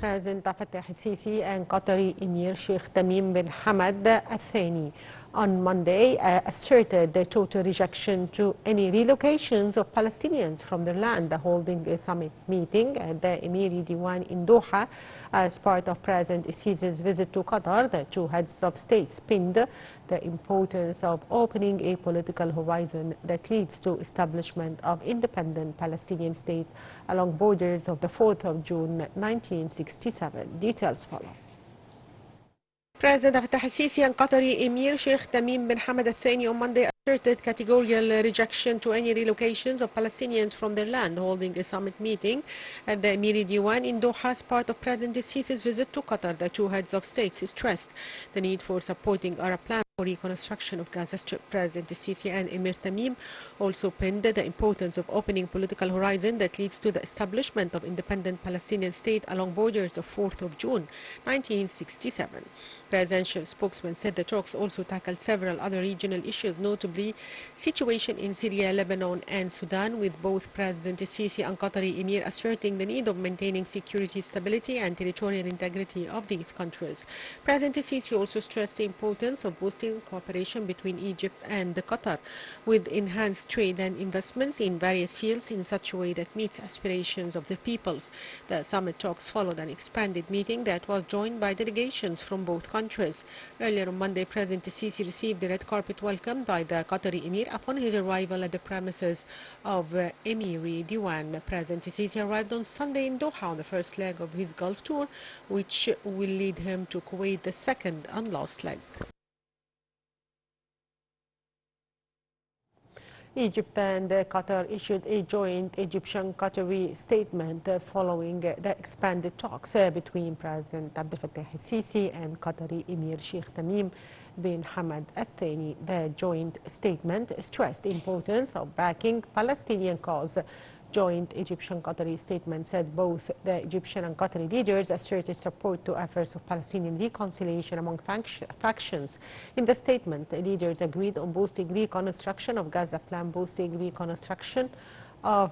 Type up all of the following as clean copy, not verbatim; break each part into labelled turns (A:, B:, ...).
A: President Fattah al-Sisi and Qatari Emir Sheikh Tamim bin Hamad Al Thani on Monday asserted their total rejection to any relocations of Palestinians from their land, holding a summit meeting at the Emiri Diwan in Doha as part of President Sisi's visit to Qatar. The two heads of states pinned the importance of opening a political horizon that leads to establishment of independent Palestinian state along borders of the 4th of June 1967. Details follow. President Fattah al-Sisi and Qatari Emir Sheikh Tamim bin Hamad Al Thani on Monday asserted categorical rejection to any relocations of Palestinians from their land, holding a summit meeting at the Emiri Diwan in Doha as part of President Sisi's visit to Qatar. The two heads of states stressed the need for supporting Arab plan for reconstruction of Gaza Strip. President Sisi and Emir Tamim also pinned the importance of opening political horizon that leads to the establishment of independent Palestinian state along borders of 4th of June 1967. Presidential spokesman said the talks also tackled several other regional issues, notably situation in Syria, Lebanon and Sudan, with both President Sisi and Qatari Emir asserting the need of maintaining security, stability and territorial integrity of these countries. President Sisi also stressed the importance of boosting cooperation between Egypt and Qatar, with enhanced trade and investments in various fields in such a way that meets aspirations of the peoples. The summit talks followed an expanded meeting that was joined by delegations from both countries. Earlier on Monday, President Sisi received the red carpet welcome by the Qatari Emir upon his arrival at the premises of Emiri Diwan. President Sisi arrived on Sunday in Doha on the first leg of his Gulf tour, which will lead him to Kuwait, the second and last leg. Egypt and Qatar issued a joint Egyptian-Qatari statement following the expanded talks between President Abdel Fattah al-Sisi and Qatari Emir Sheikh Tamim bin Hamad Al Thani. The joint statement stressed the importance of backing Palestinian cause. Joint Egyptian-Qatari statement said both the Egyptian and Qatari leaders asserted support to efforts of Palestinian reconciliation among factions. In the statement, the leaders agreed on boosting reconstruction of Gaza plan, boosting reconstruction of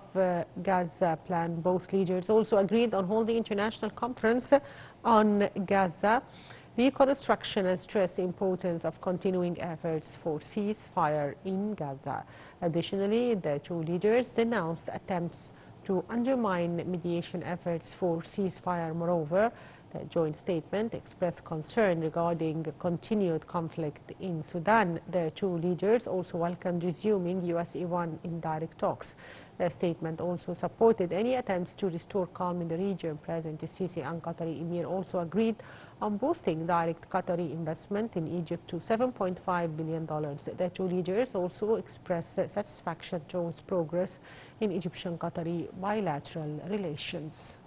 A: Gaza plan. Both leaders also agreed on holding international conference on Gaza reconstruction and stressed the importance of continuing efforts for ceasefire in Gaza. Additionally, the two leaders denounced attempts to undermine mediation efforts for ceasefire. Moreover, the joint statement expressed concern regarding continued conflict in Sudan. The two leaders also welcomed resuming U.S.-Iran indirect talks. The statement also supported any attempts to restore calm in the region. President Sisi and Qatari Emir also agreed on boosting direct Qatari investment in Egypt to $7.5 billion. The two leaders also expressed satisfaction towards progress in Egyptian-Qatari bilateral relations.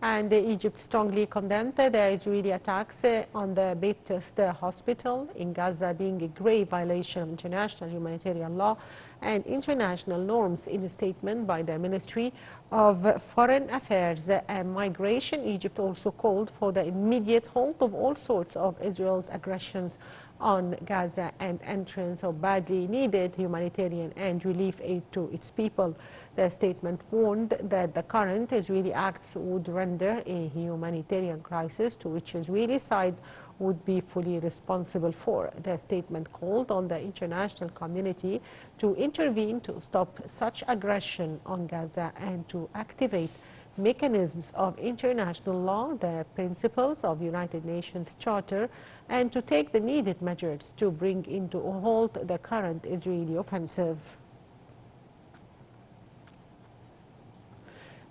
A: And Egypt strongly condemned the Israeli attacks on the Baptist hospital in Gaza being a grave violation of international humanitarian law and international norms. In a statement by the Ministry of Foreign Affairs and Migration, Egypt also called for the immediate halt of all sorts of Israel's aggressions on Gaza and entrance of badly needed humanitarian and relief aid to its people. The statement warned that the current Israeli acts would render a humanitarian crisis to which Israeli side would be fully responsible for. The statement called on the international community to intervene to stop such aggression on Gaza and to activate mechanisms of international law, the principles of United Nations Charter, and to take the needed measures to bring into a halt the current Israeli offensive.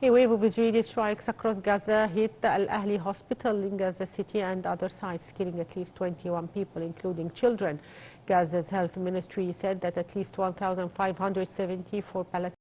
A: A wave of Israeli strikes across Gaza hit the Al Ahli hospital in Gaza City and other sites, killing at least 21 people, including children. Gaza's health ministry said that at least 1,574 Palestinians